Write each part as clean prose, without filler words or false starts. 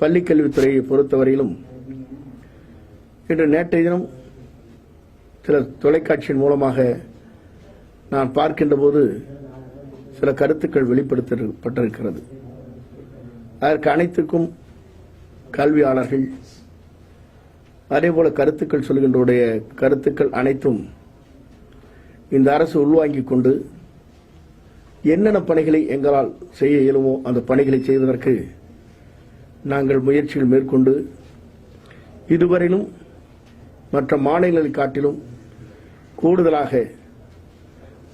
பள்ளிக்கல்வித்துறையை பொறுத்தவரையிலும் இன்று நேற்றைய தினம் சில தொலைக்காட்சியின் மூலமாக நான் பார்க்கின்ற போது சில கருத்துக்கள் வெளிப்படுத்தப்பட்டிருக்கிறது. அதற்கு அனைத்துக்கும் கல்வியாளர்கள் அதேபோல கருத்துக்கள் சொல்கின்றோடைய கருத்துக்கள் அனைத்தும் இந்த அரசு உள்வாங்கிக் கொண்டு என்னென்ன பணிகளை எங்களால் செய்ய இயலுமோ அந்த பணிகளை செய்வதற்கு நாங்கள் முயற்சிகள் மேற்கொண்டு இதுவரையிலும் மற்ற மாநிலங்களை காட்டிலும் கூடுதலாக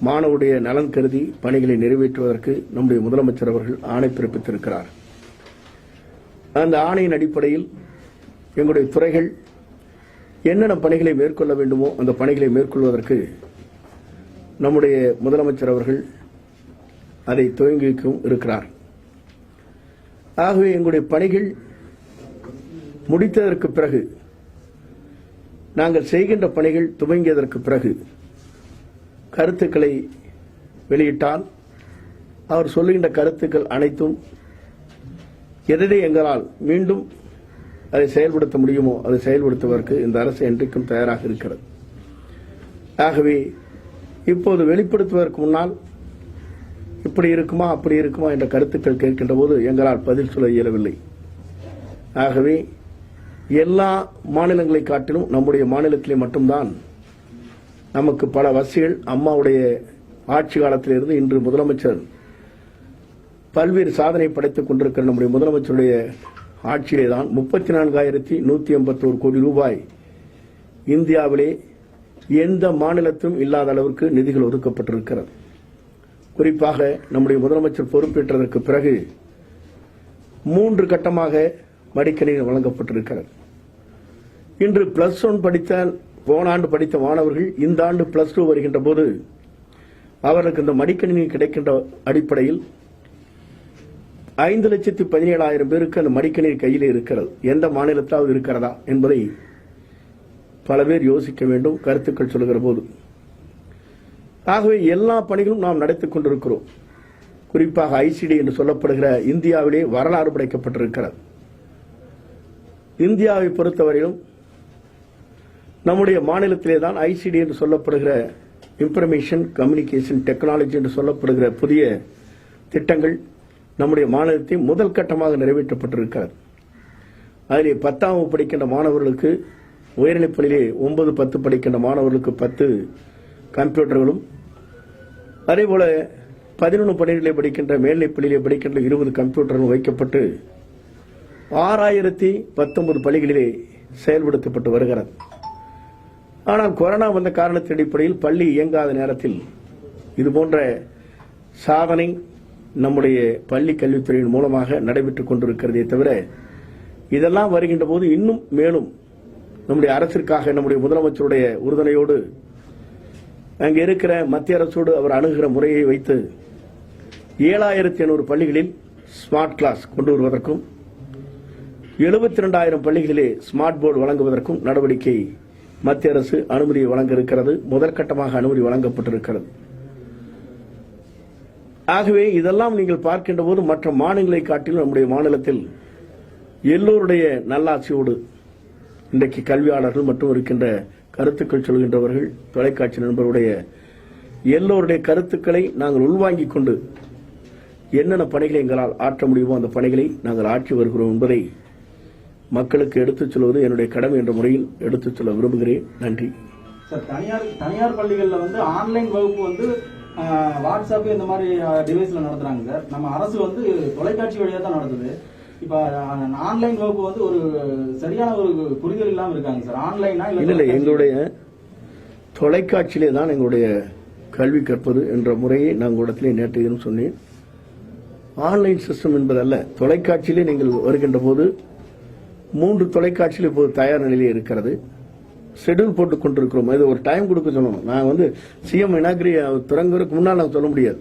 மாணவருடைய நலன் கருதி பணிகளை நிறைவேற்றுவதற்கு நம்முடைய முதலமைச்சர் அவர்கள் ஆணை பிறப்பித்திருக்கிறார். அந்த ஆணையின் அடிப்படையில் எங்களுடைய துறைகள் என்னென்ன பணிகளை மேற்கொள்ள வேண்டுமோ அந்த பணிகளை மேற்கொள்வதற்கு நம்முடைய முதலமைச்சர் அவர்கள் அதை துவங்கிக்கும் இருக்கிறார். ஆகவே எங்களுடைய பணிகள் முடித்ததற்கு பிறகு நாங்கள் செய்கின்ற பணிகள் துவங்கியதற்கு பிறகு கருத்துக்களை வெளியிட்டால் அவர் சொல்லுகின்ற கருத்துக்கள் அனைத்தும் எதை எங்களால் மீண்டும் அதை செயல்படுத்த முடியுமோ அதை செயல்படுத்துவதற்கு இந்த அரசு என்றைக்கும் தயாராக இருக்கிறது. ஆகவே இப்போது வெளிப்படுத்துவதற்கு முன்னால் இப்படி இருக்குமா அப்படி இருக்குமா என்ற கருத்துக்கள் கேட்கின்ற போது எங்களால் பதில் சொல்ல இயலவில்லை. ஆகவே எல்லா மாநிலங்களை காட்டிலும் நம்முடைய மாநிலத்திலே மட்டும்தான் நமக்கு பல வசதிகள் அம்மாவுடைய ஆட்சி காலத்திலிருந்து இன்று முதலமைச்சர் பல்வேறு சாதனை படைத்துக் கொண்டிருக்கிற நம்முடைய முதலமைச்சருடைய ஆட்சியிலே தான் 34,181 கோடி ரூபாய் இந்தியாவிலே எந்த மாநிலத்திலும் இல்லாத அளவிற்கு நிதிகள் ஒதுக்கப்பட்டிருக்கிறது. குறிப்பாக நம்முடைய முதலமைச்சர் பொறுப்பேற்றதற்கு பிறகு 3 கட்டமாக மடிக்கணினி வழங்கப்பட்டிருக்கிறது. இன்று +1 படித்த போன ஆண்டு படித்த மாணவர்கள் இந்த ஆண்டு +2 வருகின்ற போது அவர்களுக்கு இந்த மடிக்கணினி கிடைக்கின்ற அடிப்படையில் 5,17,000 பேருக்கு அந்த மடிக்கணினி கையில் இருக்கிறது. எந்த மாநிலத்தாவது இருக்கிறதா என்பதை பல பேர் யோசிக்க வேண்டும் கருத்துக்கள் சொல்லுகிற போது. ஆகவே எல்லா பணிகளும் நாம் நடத்திக் கொண்டிருக்கிறோம். குறிப்பாக ஐசிடி என்று சொல்லப்படுகிற இந்தியாவிலே வரலாறு படைக்கப்பட்டிருக்கிறது. இந்தியாவை பொறுத்தவரையிலும் நம்முடைய மாநிலத்திலே தான் ஐசிடி என்று சொல்லப்படுகிற இன்ஃபர்மேஷன் கம்யூனிகேஷன் டெக்னாலஜி என்று சொல்லப்படுகிற புதிய திட்டங்கள் நம்முடைய மாநிலத்தில் முதல் கட்டமாக நிறைவேற்றப்பட்டிருக்கிறது. அதிலே 10ஆம் வகுப்பு படிக்கின்ற மாணவர்களுக்கு உயர்நிலைப் பள்ளியிலே 9, 10 படிக்கின்ற மாணவர்களுக்கு 10 கம்ப்யூட்டர்களும் அதேபோல 11, 12 படிக்கின்ற மேல்நிலைப் பள்ளியிலே படிக்கின்ற 20 கம்ப்யூட்டர்களும் வைக்கப்பட்டு 6,019 பள்ளிகளிலே செயல்படுத்தப்பட்டு வருகிறது. ஆனால் கொரோனா வந்த காரணத்தின் அடிப்படையில் பள்ளி இயங்காத நேரத்தில் இதுபோன்ற சாதனை நம்முடைய பள்ளி கல்வித்துறையின் மூலமாக நடைபெற்றுக் கொண்டிருக்கிறதே தவிர இதெல்லாம் வருகின்ற போது இன்னும் மேலும் நம்முடைய அரசிற்காக நம்முடைய முதலமைச்சருடைய உறுதுணையோடு அங்கே இருக்கிற மத்திய அரசோடு அவர் அணுகுகிற முறையை வைத்து 7,800 பள்ளிகளில் ஸ்மார்ட் கிளாஸ் கொண்டு வருவதற்கும் 72,000 பள்ளிகளிலே ஸ்மார்ட் போர்டு வழங்குவதற்கும் நடவடிக்கை மத்திய அரசு அனுமதி வழங்க இருக்கிறது. முதற்கட்டமாக அனுமதி வழங்கப்பட்டிருக்கிறது. ஆகவே இதெல்லாம் நீங்கள் பார்க்கின்ற போது மற்ற மாநிலங்களை காட்டிலும் நம்முடைய மாநிலத்தில் எல்லோருடைய நல்லாட்சியோடு இன்றைக்கு கல்வியாளர்கள் மற்றும் இருக்கின்ற கருத்துக்கள் சொல்கின்றவர்கள் தொலைக்காட்சி நண்பருடைய எல்லோருடைய கருத்துக்களை நாங்கள் உள்வாங்கிக் கொண்டு என்னென்ன பணிகளை எங்களால் ஆற்ற முடியுமோ அந்த பணிகளை நாங்கள் ஆற்றி வருகிறோம் என்பதை மக்களுக்கு எடுத்துச் சொல்வது என்னுடைய கடமை என்ற முறையில் எடுத்துச் சொல்ல விரும்புகிறேன். நன்றி. சார், தனியார் பள்ளிகளில் வந்து ஆன்லைன் வகுப்பு வந்து வாட்ஸ்அப் இந்த மாதிரி டிவைஸ்ல நடத்துறாங்க சார். நம்ம அரசு வந்து தொலைக்காட்சி வழியா தான் நடத்துது. இப்ப ஆன்லைன் வகுப்பு வந்து ஒரு சரியான ஒரு புரிதல் இல்லாம இருக்காங்க சார். ஆன்லைனா இல்ல, எங்களுடைய தொலைக்காட்சியிலே தான் எங்களுடைய கல்வி கற்பது என்ற முறையை நான் இடத்திலே நேற்று சொன்னேன். ஆன்லைன் சிஸ்டம் என்பதல்ல. தொலைக்காட்சியிலே நீங்கள் வருகின்ற போது 3 தொலைக்காட்சியில் இப்போது தயார் நிலையிலே இருக்கிறது. ஷெட்யூல் போட்டுக் கொண்டிருக்கிறோம். இது ஒரு டைம் கொடுக்க சொல்லணும். நான் வந்து சிஎம் இனாகிரி தொடங்குறதுக்கு முன்னால் நான் சொல்ல முடியாது.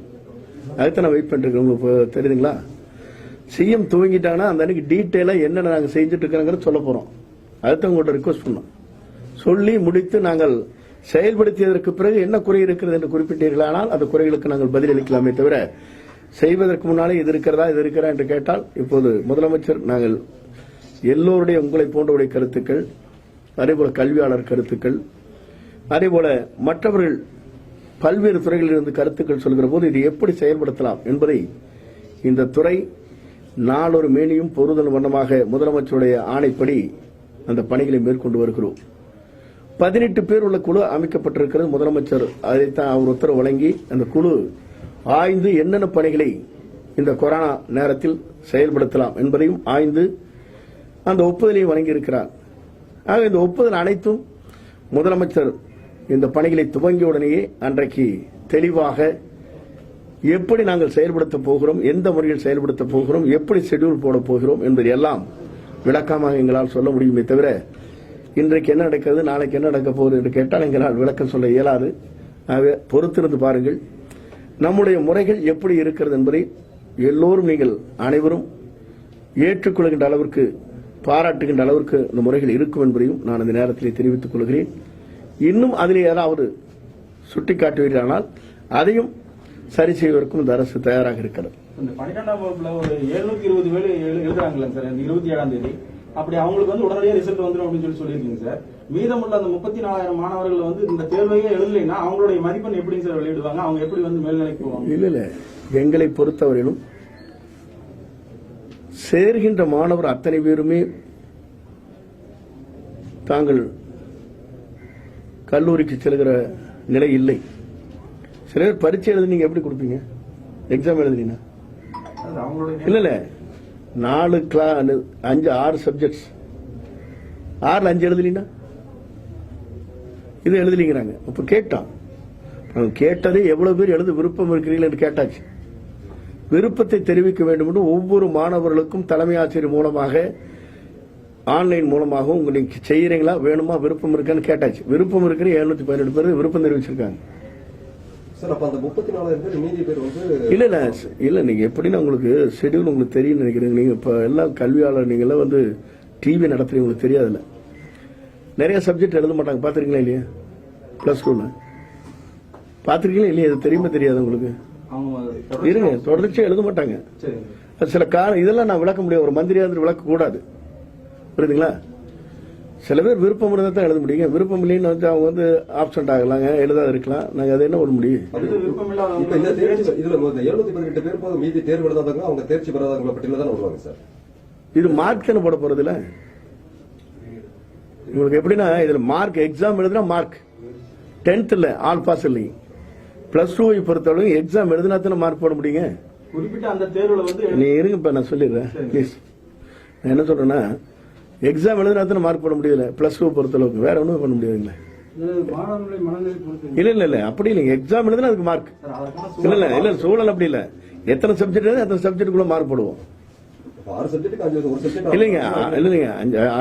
அதுதான் நான் வெயிட் பண்ணிருக்கேன். உங்களுக்கு தெரியுதுங்களா? சிஎம் துவங்கிட்டாங்கன்னா அந்த அன்னைக்கு டீட்டெயிலா என்னென்ன நாங்கள் செஞ்சுட்டு இருக்கிறோங்கிறது சொல்ல போறோம். அதுதான் உங்கள்கிட்ட ரிக்வஸ்ட் பண்ணோம். சொல்லி முடித்து நாங்கள் செயல்படுத்தியதற்கு பிறகு என்ன குறை இருக்கிறது என்று குறிப்பிட்டீர்களானால் அந்த குறைகளுக்கு நாங்கள் பதிலளிக்கலாமே தவிர செய்வதற்கு முன்னாலே இது இருக்கிறதா என்று கேட்டால் இப்போது முதலமைச்சர் நாங்கள் எல்லோருடைய உங்களை போன்றவருடைய கருத்துக்கள், அதேபோல கல்வியாளர் கருத்துக்கள், அதேபோல மற்றவர்கள் பல்வேறு துறைகளில் இருந்து கருத்துக்கள் சொல்கிற போது இது எப்படி செயல்படுத்தலாம் என்பதை இந்த துறை நாளொரு மேனியும் பொருதல் வண்ணமாக முதலமைச்சருடைய ஆணைப்படி அந்த பணிகளை மேற்கொண்டு வருகிறோம். 18 பேர் உள்ள குழு அமைக்கப்பட்டிருக்கிறது. முதலமைச்சர் அதைத்தான் அவர் உத்தரவு வழங்கி அந்த குழு ஆய்ந்து என்னென்ன பணிகளை இந்த கொரோனா நேரத்தில் செயல்படுத்தலாம் என்பதையும் ஆய்ந்து அந்த ஒப்புதலையும் வழங்கியிருக்கிறார். ஆக இந்த ஒப்புதல் அனைத்தும் முதலமைச்சர் இந்த பணிகளை துவங்கியவுடனேயே அன்றைக்கு தெளிவாக எப்படி நாங்கள் செயல்படுத்த போகிறோம், எந்த முறையில் செயல்படுத்த போகிறோம், எப்படி ஷெட்யூல் போட போகிறோம் என்பது எல்லாம் விளக்கமாக எங்களால் சொல்ல முடியுமே தவிர இன்றைக்கு என்ன நடக்கிறது, நாளைக்கு என்ன நடக்க போகுது என்று கேட்டால் எங்களால் விளக்கம் சொல்ல இயலாது. ஆகவே பொறுத்திருந்து பாருங்கள். நம்முடைய முறைகள் எப்படி இருக்கிறது என்பதை எல்லோரும் நீங்கள் அனைவரும் ஏற்றுக்கொள்கின்ற அளவிற்கு, பாராட்டுகின்ற அளவிற்கு இந்த முறைகள் இருக்கும் என்பதையும் நான் இந்த நேரத்தில் தெரிவித்துக் கொள்கிறேன். இன்னும் அதில் ஏதாவது சுட்டிக்காட்டுவீர்களானால் அதையும் சரி செய்வதற்கும் இந்த அரசு தயாராக இருக்கிறது. இந்த 12ஆம் வகுப்புல ஒரு 720 பேர் எழுதுறாங்களா சார், 27ஆம் தேதி அப்படி அவங்களுக்கு வந்து உடனடியாக ரிசல்ட் வந்துடும் அப்படின்னு சொல்லியிருக்கீங்க சார். மீதமுள்ள அந்த 34,000 மாணவர்கள் வந்து இந்த தேர்வையே எழுதலைன்னா அவங்களுடைய மதிப்பெண் எப்படி சார் வெளியிடுவாங்க? அவங்க எப்படி வந்து மேல்நிலைக்கு போவாங்க? இல்ல எங்களை பொறுத்தவரையிலும் சேர்கின்ற மாணவர் அத்தனை பேருமே தாங்கள் கல்லூரிக்கு செல்கிற நிலை இல்லை. சில பேர் பரீட்சை எழுதி நீங்க எப்படி கொடுப்பீங்க? எக்ஸாம் எழுதுனீங்கன்னா இல்ல 4 5 6 சப்ஜெக்ட்ஸ் 6ல் 5 எழுதலீங்கன்னா இது எழுதலீங்கிறாங்க. அப்ப கேட்டான் கேட்டதே எவ்வளவு பேர் எழுத விருப்பம் இருக்கிறீர்கள் என்று கேட்டாச்சு. விருப்பத்தை தெரிவிக்க வேண்டும் என்று ஒவ்வொரு மாணவர்களுக்கும் தலைமை ஆசிரியர் மூலமாக ஆன்லைன் மூலமாகவும் உங்களுக்கு செய்யறீங்களா, வேணுமா, விருப்பம் இருக்கான்னு கேட்டாச்சு. விருப்பம் இருக்கிற 717 பேர் விருப்பம் தெரிவிச்சிருக்காங்க. இல்ல நீங்க எப்படின்னா உங்களுக்கு ஷெட்யூல் உங்களுக்கு தெரியும் நினைக்கிறீங்க. நீங்க இப்ப எல்லாம் கல்வியாளர், நீங்க எல்லாம் வந்து டிவி நடத்துறீங்க, உங்களுக்கு தெரியாதுல்ல. நிறைய சப்ஜெக்ட் எழுத மாட்டாங்க, பாத்திருக்கீங்களா இல்லையா? +2 பாத்திருக்கீங்களா இல்லையா? அது தெரியுமா தெரியாது உங்களுக்கு? இருங்க, தொடர்ச்சியா எழுத மாட்டாங்க. சில காரணம் இதெல்லாம் நான் விளக்க முடியாது, ஒரு மந்திரியா இருந்து விளக்க கூடாது, புரியுதுங்களா? சில பேர் விருப்பம் இருந்தா தான் எழுத முடியுங்க. விருப்பம் இல்லைன்னு வந்து அவங்க வந்து ஆப்சென்ட் ஆகலாங்க, எழுதாது இருக்கலாம். நாங்க அதை என்ன பண்ண முடியும்? இது மார்க் தானே போட போறது இல்ல. உங்களுக்கு எப்படின்னா இதுல மார்க் எக்ஸாம் எழுதுனா மார்க் 10th இல்ல ஆல் பாஸ் இல்லைங்க. +2 பொறுத்தவரை எக்ஸாம் எழுதுனா தானே மார்க் போட முடியுங்க. குறிப்பிட்ட அந்த தேர்வுல வந்து நீ இருங்க, இப்ப நான் சொல்லிடுறேன் ப்ளீஸ். நான் என்ன சொல்றேன்னா எக்ஸாம் எழுதுனா தானே மார்க் போட முடியல. +2 பொறுத்தளவுக்கு வேற ஒன்றும் பண்ண முடியாதுங்களே. இல்ல அப்படி இல்லைங்க. எக்ஸாம் எழுதுனா அதுக்கு மார்க் இல்ல சூழல் அப்படி இல்ல. எத்தனை சப்ஜெக்ட் எழுது அத்தனை சப்ஜெக்டுக்குள்ள மார்க் போடுவோம். இல்லைங்க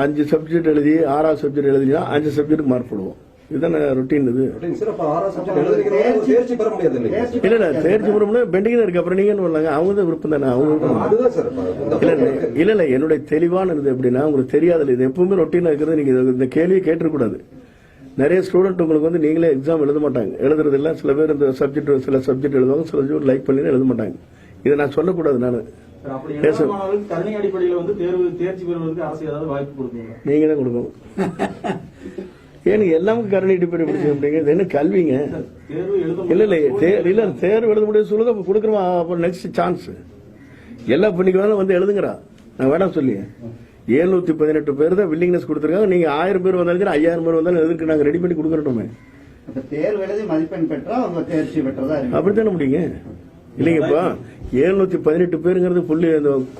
5 சப்ஜெக்ட் எழுதி 6வது சப்ஜெக்ட் எழுதினா 5 சப்ஜெக்ட்டுக்கு மார்க் போடுவோம். இதுதானே ரொட்டீன். இது இல்ல தேர்ச்சி பெறும் பெண்டிங் தான் இருக்கு. அப்புறம் நீங்க என்ன பண்ணலாங்க? அவங்க தான் விருப்பம் தானே. அவங்க இல்ல என்னுடைய தெளிவான இது எப்படின்னா உங்களுக்கு தெரியாது. இது எப்பவுமே ரொட்டீனா இருக்கிறது. நீங்க இந்த கேள்வியை கேட்டுக்கூடாது. நிறைய ஸ்டூடெண்ட் உங்களுக்கு வந்து நீங்களே எக்ஸாம் எழுத மாட்டாங்க, எழுதுறது இல்ல. சில பேர் இந்த சப்ஜெக்ட் சில சப்ஜெக்ட் எழுதுவாங்க, சில சப்ஜெக்ட் லைக் பண்ணி எழுத மாட்டாங்க. இதை நான் சொல்லக்கூடாது. நான் நீங்க தான் கொடுக்கணும். ஏன்னு எல்லாமே கருணை அடிப்படை படிச்சு என்ன கல்விங்க? இல்ல தேர்வு எழுத முடியாது சொல்லுங்க. அப்ப கொடுக்குறோம். அப்புறம் நெக்ஸ்ட் சான்ஸ் எல்லா பண்ணிக்கு வேணாலும் வந்து எழுதுங்கிறா. நான் வேணாம் சொல்லி 718 பேர் தான் வில்லிங்னஸ் கொடுத்துருக்காங்க. நீங்க 1000 பேர் வந்தாலும் 5000 பேர் வந்தாலும் எதுக்கு நாங்க ரெடி பண்ணி கொடுக்கறோமே. தேர்வு எழுதி மதிப்பெண் பெற்றா அவங்க தேர்ச்சி பெற்றதா அப்படித்தானே முடியுங்க. இல்லைங்க, இப்ப 718 பேருங்கிறது புள்ளி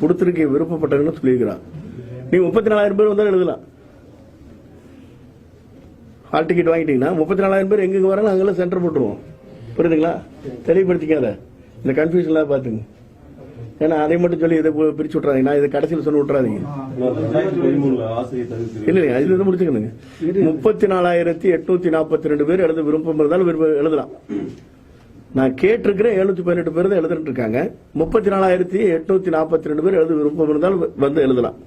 கொடுத்துருக்க விருப்பப்பட்டதுன்னு சொல்லியிருக்கிறான். நீங்க 34,000 பேர் வந்தாலும் எழுதலாம். ஹால் டிக்கெட் வாங்கிட்டீங்கன்னா 34,000 பேர் எங்க வராங்க அங்கெல்லாம் சென்டர் போட்டுருவோம். புரியுதுங்களா? தெளிவுபடுத்திக்காத இந்த கன்ஃபியூஷன் பாத்துங்க. ஏன்னா அதை மட்டும் சொல்லி இதை பிரிச்சு விட்டுறாதீங்க. நான் இதை கடைசியில் சொல்லி விட்டுறாதீங்க. இல்லையா, இது முடிச்சுக்கணுங்க. 34,842 பேர் எழுத விருப்பம் இருந்தாலும் எழுதலாம். நான் கேட்டிருக்கிறேன் 718 பேர் தான் எழுதிட்டு இருக்காங்க. 34,842 பேர் எழுத விருப்பம் இருந்தாலும் வந்து எழுதலாம்.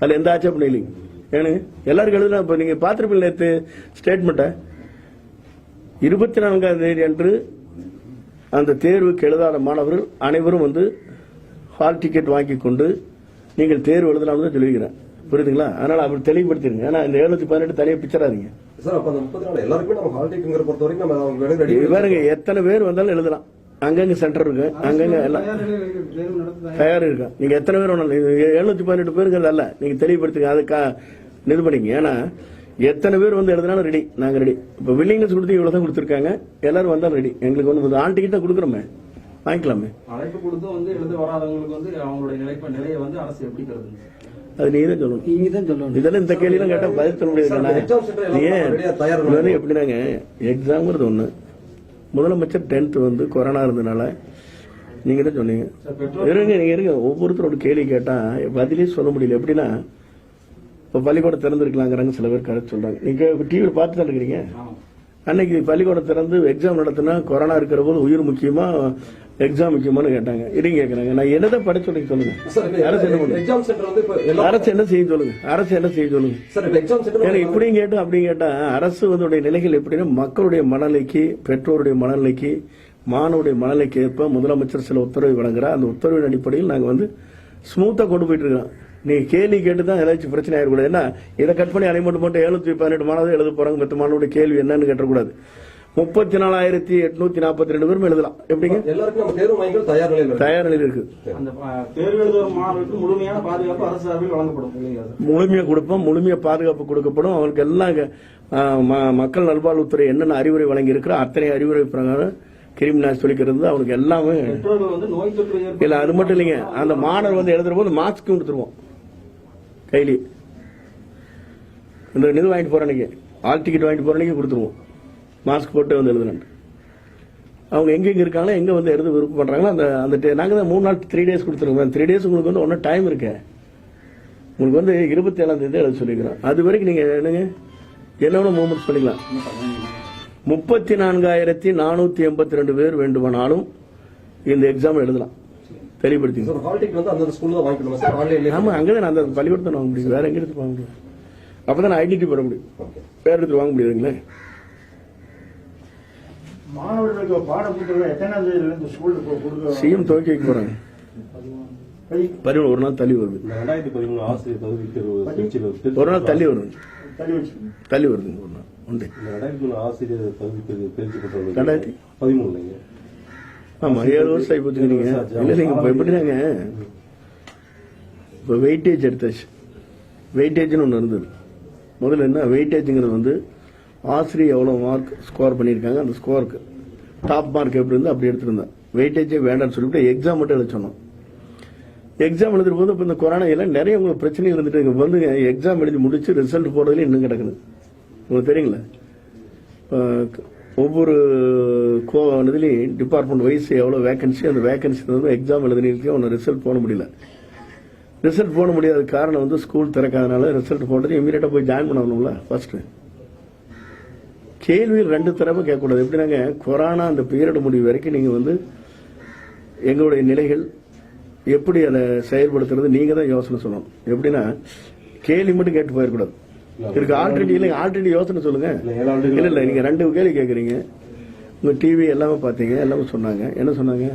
அதுல எந்த ஆட்சேபம் இல்லைங்க. ஏன்னு எல்லாருக்கும் எழுதலாம். இப்ப நீங்க பாத்திருப்பீங்க நேற்று ஸ்டேட்மெண்ட்டை 24ஆம் தேதி அன்று அந்த தேர்வுக்கு எழுதாத மாணவர்கள் அனைவரும் வந்து ஹால் டிக்கெட் வாங்கி கொண்டு நீங்கள் தேர்வு எழுதலாம்னு தான் சொல்லிக்கிறேன். புரியுதுங்களா? அதனால அப்படி தெளிவுபடுத்திருங்க. ஏன்னா இந்த 718 தனியாக பிச்சராதீங்க சார். அப்ப அந்த 34 எல்லாருக்குமே நம்ம ஹால் டிக்கெட்டுங்கிற பொறுத்த வரைக்கும் நம்ம அவங்க வேலை ரெடி பாருங்க. எத்தனை பேர் வந்தாலும் எழுதலாம். அங்கங்க சென்டர் இருக்கு, அங்கங்க எல்லாம் தயார் இருக்கா. நீங்க எத்தனை பேர் வேணாலும் 718 பேருங்கிறது அல்ல, நீங்க தெளிவுபடுத்துங்க. அதுக்கா இது பண்ணிங்க. ஏன்னா எத்தனை பேர் வந்து எழுதினாலும் ரெடி, நாங்க ரெடி. இப்ப வில்லிங்னஸ் கொடுத்து இவ்வளவுதான் கொடுத்துருக்காங்க. எல்லாரும் வந்தாலும் ரெடி. எங்களுக்கு வந்து ஆன் டிக்கெட் தான் கொடுக்குறோமே, வாங்கிக்கலாமே. அழைப்பு கொடுத்து வந்து எழுத வராதவங்களுக்கு வந்து அவங்களுடைய நிலையை வந்து அரசு எப்படி கருதுங்க? அது நீங்க தான் சொல்லணும். நீங்க தான் சொல்லணும். இதெல்லாம் இந்த கேள்வியெல்லாம் கேட்டா பதில் சொல்ல முடியாது. எப்படினாங்க எக்ஸாம்ங்கிறது ஒண்ணு. முதலமைச்சர் 10th வந்து கொரோனா இருந்தனால நீங்க தான் சொன்னீங்க. இருங்க ஒவ்வொருத்தரோட கேள்வி கேட்டா பதிலே சொல்ல முடியல. எப்படின்னா இப்ப பள்ளிக்கூடம் திறந்திருக்கலாங்கிறாங்க சில பேர் கரெக்ட் சொல்றாங்க. நீங்க டிவியில் பார்த்து தான் இருக்கிறீங்க. அன்னைக்கு பள்ளிக்கூடம் திறந்து எக்ஸாம் நடத்தினா கொரோனா இருக்கிற போது உயிர் முக்கியமா எக்ஸாம் முக்கியமானு கேட்டாங்க. இதையும் கேட்கறாங்க. நான் என்னதான் படிச்சு சொல்லுங்க. அரசு என்ன பண்ணுங்க? அரசு என்ன செய்ய சொல்லுங்க. அரசு என்ன செய்ய சொல்லுங்க. இப்படியும் கேட்டு அப்படியும் கேட்டா அரசு வந்து நிலைகள் எப்படின்னா மக்களுடைய மனநிலைக்கு, பெற்றோருடைய மனநிலைக்கு, மாணவருடைய மனநிலைக்கு ஏற்ப முதலமைச்சர் சில உத்தரவு வழங்குறார். அந்த உத்தரவின் அடிப்படையில் நாங்க வந்து ஸ்மூத்தா கொண்டு போயிட்டு இருக்கோம். நீங்க கேள்வி கேட்டுதான் ஏதாச்சும் பிரச்சனை ஆயிடக்கூடாது. ஏன்னா இதை கட் பண்ணி அலைமெண்ட் போட்டு 718 மாணவர்கள் எழுத போறாங்க. மற்ற மாணவருடைய கேள்வி என்னன்னு கேட்டக்கூடாது. 34,842 பேரும் எழுதலாம். எப்படிங்க? எல்லாருக்கும் நம்ம தேர்வு மையங்கள் தயார் நிலையில் இருக்கு. அந்த தேர்வு எழுதும் மாணவர்களுக்கு முழுமையான பாதுகாப்பு அரசு சார்பில் வழங்கப்படும். முழுமையா கொடுப்போம், முழுமையா பாதுகாப்பு கொடுக்கப்படும். அவங்களுக்கு எல்லாம் மக்கள் நல்வாழ்வுத்துறை என்னென்ன அறிவுரை வழங்கி இருக்கிற அத்தனை அறிவுரை பிரகாரம் கிருமி நாசி சொல்லிக்கிறது அவனுக்கு எல்லாமே நோய் தொற்று இல்ல. அது மட்டும் இல்லைங்க, அந்த மாணவர் வந்து எழுதுற போது மாஸ்க் கொடுத்துருவோம் கைலி. இந்த இது வாங்கிட்டு போற அன்னைக்கு, ஆல் டிக்கெட் வாங்கிட்டு போற அன்னைக்கு கொடுத்துருவோம். மாஸ்க் போட்டு வந்து எழுதுறேன். அவங்க எங்க இருக்காங்களோ எங்க வந்து எழுத விருப்பம் பண்றாங்களோ அந்த நாங்க தான் 3 நாள் 3 days கொடுத்துருவோம். 3 days உங்களுக்கு வந்து ஒன்னும் டைம் இருக்கு. உங்களுக்கு வந்து 27ஆம் தேதி எழுத சொல்லிக்கிறோம். அது வரைக்கும் நீங்க என்னங்க என்னென்ன மூவ்மெண்ட்ஸ் பண்ணிக்கலாம். 34,482 பேர் வேண்டுமானாலும் இந்த எக்ஸாம் எழுதலாம். தெளிவுபடுத்தி. ஆமா, அங்கதான் அந்த பள்ளிக்கூடத்தை வாங்க முடியும். வேற எங்க எடுத்து வாங்க முடியும்? அப்பதான் ஐடென்டி போட முடியும். வேற எடுத்து வாங்க முடியாதுங்களே. மாணவர்களுக்கு பாட புத்தகம் எத்தனாம் தேதியிலிருந்து ஸ்கூலுக்கு கொடுக்க சிஎம் துவக்கி வைக்க போறாங்க. 11 ஒரு நாள் தள்ளி வருது. 2013 ஆசிரியர் தகுதி தேர்வு ஒரு நாள் தள்ளி வருது. தள்ளி வருதுங்க ஒரு நாள் உண்டு. 2013 ஆசிரியர் தகுதி தேர்ச்சி பெற்றவர்கள் 2013 ஆமா 7 வருஷம் ஆகி போச்சுக்கிறீங்க. இல்ல நீங்க இப்ப எப்படினாங்க இப்ப வெயிட்டேஜ் எடுத்தாச்சு. வெயிட்டேஜ்னு ஒண்ணு இருந்தது. முதல்ல என்ன வெயிட்டேஜ்ங்கிறது வந்து ஆசிரியர் எவ்வளவு மார்க் ஸ்கோர் பண்ணியிருக்காங்க, அந்த ஸ்கோருக்கு டாப் மார்க் எப்படி இருந்து அப்படி எடுத்திருந்தேன். வெயிட்டேஜே வேண்டாம்னு சொல்லிட்டு எக்ஸாம் மட்டும் எழுத சொன்னோம். எக்ஸாம் எழுதுற போது இப்போ இந்த கொரோனா எல்லாம் நிறைய உங்களுக்கு பிரச்சனைகள் இருந்துட்டு வந்து எக்ஸாம் எழுதி முடிச்சு ரிசல்ட் போடுறதுல இன்னும் கிடக்குது. உங்களுக்கு தெரியுங்களா? ஒவ்வொரு இதுலையும் டிபார்ட்மெண்ட் வைஸ் எவ்வளோ வேகன்சி, அந்த வேகன்சி வந்து எக்ஸாம் எழுதினீங்க ஒன்று ரிசல்ட் போட முடியல. ரிசல்ட் போட முடியாத காரணம் வந்து ஸ்கூல் திறக்காதனால ரிசல்ட் போடுறது இமீடியட்டா போய் ஜாயின் பண்ணணும்ல. ஃபர்ஸ்ட் கேள்வியில் 2 தடவை கேட்கக்கூடாது. எப்படினாங்க கொரோனா அந்த பீரியட் முடிவு வரைக்கும் நீங்க வந்து எங்களுடைய நிலைகள் எப்படி அதை செயல்படுத்துறது நீங்க தான் யோசனை சொல்லணும். எப்படின்னா கேள்வி மட்டும் கேட்டு போயிடக்கூடாது. இருக்கு ஆல்ரெடி இல்லைங்க, ஆல்ரெடி யோசனை சொல்லுங்க. இல்ல இல்ல நீங்க 2 கேள்வி கேட்கறீங்க. உங்க டிவி எல்லாமே பாத்தீங்க, எல்லாமே சொன்னாங்க. என்ன சொன்னாங்க?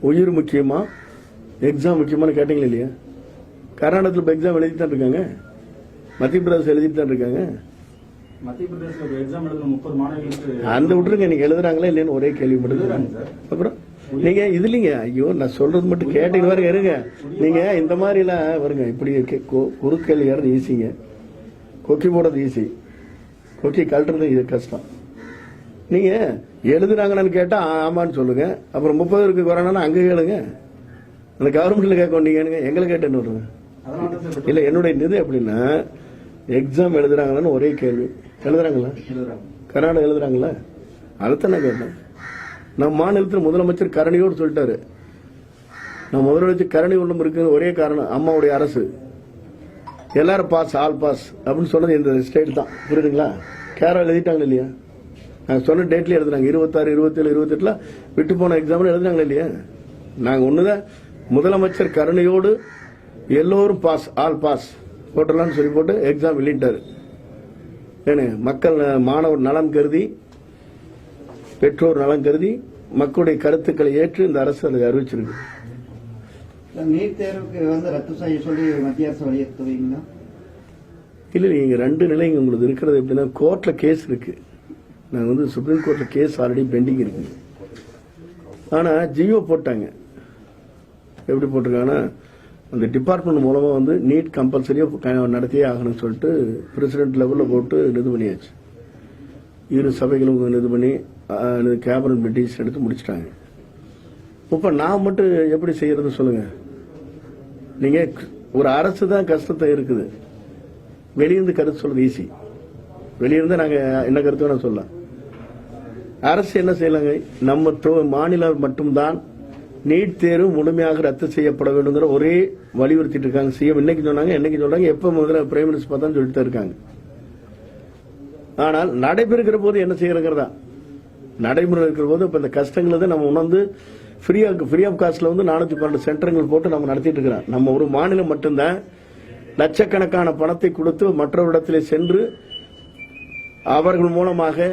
உயிர் முக்கியமா எக்ஸாம் முக்கியமான கேட்டீங்களா இல்லையா? கர்நாடகத்தில் இப்ப எக்ஸாம் எழுதிட்டு தான் இருக்காங்க. மத்திய பிரதேசம் எழுதிட்டு தான் இருக்காங்க. மத்திய பிரதேச எக்ஸாம் எழுதுற 30 மாணவர்களுக்கு அந்த விட்டுருங்க. நீங்க எழுதுறாங்களா இல்லைன்னு ஒரே கேள்வி மட்டும். அப்புறம் நீங்க இதுலீங்க ஐயோ நான் சொல்றது மட்டும் கேட்டீங்க பாருங்க. இருங்க நீங்க இந்த மாதிரி எல்லாம் வருங்க. இப்படி குறுக்கேள்வி ஏறது ஈஸிங்க, கொக்கி போடுறது ஈஸி, கொக்கி கழட்டுறது இது கஷ்டம். நீங்க எழுதுறாங்கன்னு கேட்டா ஆமான்னு சொல்லுங்க. அப்புறம் 30 இருக்கு கொரோனா அங்க கேளுங்க. அந்த கவர்மெண்ட்ல கேட்க நீங்க எங்களை கேட்டு என்ன விடுங்க. இல்ல என்னுடைய இது எப்படின்னா எக்ஸாம் எழுதுறாங்களான்னு ஒரே கேள்வி. எழுதுறாங்களா? கர்நாடகா எழுதுறாங்களா? அதுதான் நான் கேட்டேன். நம்ம மாநிலத்தில் முதலமைச்சர் கரணியோடு சொல்லிட்டாரு. நம்ம முதலமைச்சர் கரணி ஒன்றும் இருக்கு. ஒரே காரணம் அம்மாவுடைய அரசு எல்லாரும் பாஸ், ஆல் பாஸ் அப்படின்னு சொன்னது இந்த ஸ்டேட் தான். புரியுதுங்களா? கேரளா எழுதிட்டாங்க இல்லையா? நாங்க சொன்ன டேட்லயே எழுதுனாங்க. 26, 27, 28 விட்டு போன எக்ஸாம் எழுதுனாங்களா இல்லையா? நாங்க ஒண்ணுதான் முதலமைச்சர் கருணையோடு எல்லோரும் பாஸ், ஆல் பாஸ் போட்டலாம்னு சொல்லி போட்டு எக்ஸாம் வெளியிட்டாரு. ஏன்னு மக்கள் மாணவர் நலன் கருதி, பெற்றோர் நலன் கருதி, மக்களுடைய கருத்துக்களை ஏற்று இந்த அரசு அதை அறிவிச்சிருக்கு. நீட் தேர்வுக்கு வந்து ரத்து செய்ய சொல்லி மத்திய அரசு வலியுறுத்துவீங்களா? இல்லை இங்க ரெண்டு நிலைங்க உங்களுக்கு இருக்கிறது எப்படின்னா, கோர்ட்ல கேஸ் இருக்கு. நாங்கள் வந்து சுப்ரீம் கோர்ட்ல கேஸ் ஆல்ரெடி பெண்டிங் இருக்கு. ஆனா ஜியோ போட்டாங்க. எப்படி போட்டிருக்காங்கன்னா, அந்த டிபார்ட்மெண்ட் மூலமா வந்து நீட் கம்பல்சரியா நடத்தியே ஆகணும்னு சொல்லிட்டு பிரசிடென்ட் லெவல்ல போட்டு இது பண்ணியாச்சு. இரு சபைகளும் இது பண்ணி கேபினட் மீட்டிங்ஸ் எடுத்து முடிச்சிட்டாங்க. இப்ப நான் மட்டும் எப்படி செய்யறது சொல்லுங்க? நீங்க ஒரு அரசு தான் கஷ்டத்தை இருக்குது. வெளியிருந்து கருத்து சொல்றது ஈஸி. வெளியிருந்து நாங்க என்ன கருத்து வேணா சொல்லலாம். அரசு என்ன செய்யலாங்க? நம்ம மாநிலம் மட்டும்தான் நீட் தேர்வு முழுமையாக ரத்து செய்யப்பட வேண்டுங்கிற ஒரே வலியுறுத்திட்டு இருக்காங்க. சிஎம் இன்னைக்கு சொன்னாங்க, என்னைக்கு சொல்றாங்க, எப்ப முதல்ல பிரைம் மினிஸ்டர் பார்த்தா சொல்லிட்டு இருக்காங்க. ஆனால் நடைபெறுகிற போது என்ன செய்யறங்கிறதா நடைமுறை இருக்கிற போது இப்ப இந்த கஷ்டங்களை தான் நம்ம உணர்ந்து ஃப்ரீ ஆஃப் காஸ்ட்ல வந்து 412 சென்டர்கள் போட்டு நம்ம நடத்திட்டு இருக்கிறோம். நம்ம ஒரு மாநிலம் மட்டும்தான் லட்சக்கணக்கான பணத்தை கொடுத்து மற்றவரிடத்திலே சென்று அவர்கள் மூலமாக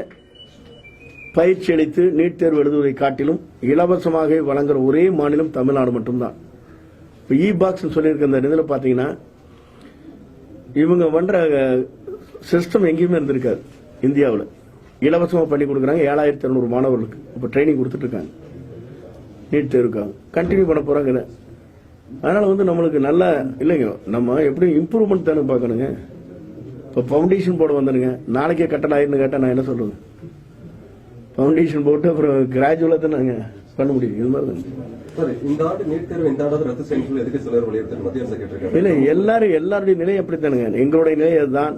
பயிற்சி அளித்து நீட் தேர்வு எழுதுவதை காட்டிலும் இலவசமாக வழங்குற ஒரே மாநிலம் தமிழ்நாடு மட்டும்தான். இப்போ இ பாக்ஸ் சொல்லியிருக்க இந்த இதில் பார்த்தீங்கன்னா, இவங்க பண்ற சிஸ்டம் எங்கேயுமே இருந்திருக்காது இந்தியாவில். இலவசமாக பண்ணி கொடுக்குறாங்க 7200 மாணவர்களுக்கு. இப்போ ட்ரைனிங் கொடுத்துட்டு இருக்காங்க நீட் தேர்வுக்காக. கண்டினியூ பண்ண போறாங்க இதை. அதனால வந்து நம்மளுக்கு நல்லா இல்லைங்க, நம்ம எப்படி இம்ப்ரூவ்மெண்ட் தானே பார்க்கணுங்க. இப்போ பவுண்டேஷன் போட வந்துடுங்க, நாளைக்கே கட்டணம் ஆயிருன்னு கேட்டால் நான் என்ன சொல்றது? பவுண்டேஷன் போட்டு அப்புறம் கிராஜுவலா தான் நாங்க பண்ண முடியும். இது மாதிரி சார், இந்த ஆண்டு நீட் தேர்வு இந்த ஆண்டு ரத்து செய்யணும் சொல்லி எதுக்கு சிலர் வலியுறுத்தி மத்திய அரசு கேட்டிருக்காங்க. இல்ல எல்லாருடைய நிலை அப்படித்தானுங்க. எங்களுடைய நிலை அதுதான்.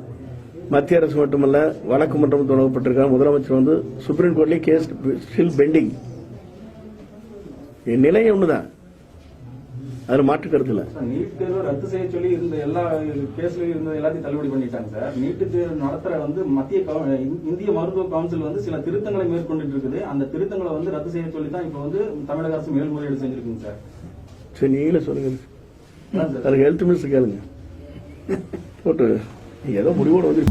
மத்திய அரசு மட்டுமல்ல, வழக்கு மன்றம் தொடங்கப்பட்டிருக்காங்க. முதலமைச்சர் வந்து சுப்ரீம் கோர்ட்லயே கேஸ் ஸ்டில் பெண்டிங். என் நிலை ஒண்ணுதான், அதுல மாற்று கருத்து இல்ல. நீட் தேர்வு ரத்து செய்ய சொல்லி இருந்த எல்லா கேஸ்லயும் இருந்த எல்லாத்தையும் தள்ளுபடி பண்ணிட்டாங்க சார். நீட் தேர்வு நடத்துற வந்து இந்திய மருத்துவ கவுன்சில் வந்து சில திருத்தங்களை மேற்கொண்டு இருக்குது. அந்த திருத்தங்களை வந்து ரத்து செய்ய சொல்லி தான் இப்ப வந்து தமிழக அரசு மேல்முறையீடு செஞ்சிருக்குங்க சார். சரி, நீங்களே சொல்லுங்க. அதுக்கு ஹெல்த் மினிஸ்டர் கேளுங்க போட்டு ஏதோ முடிவோடு வந்து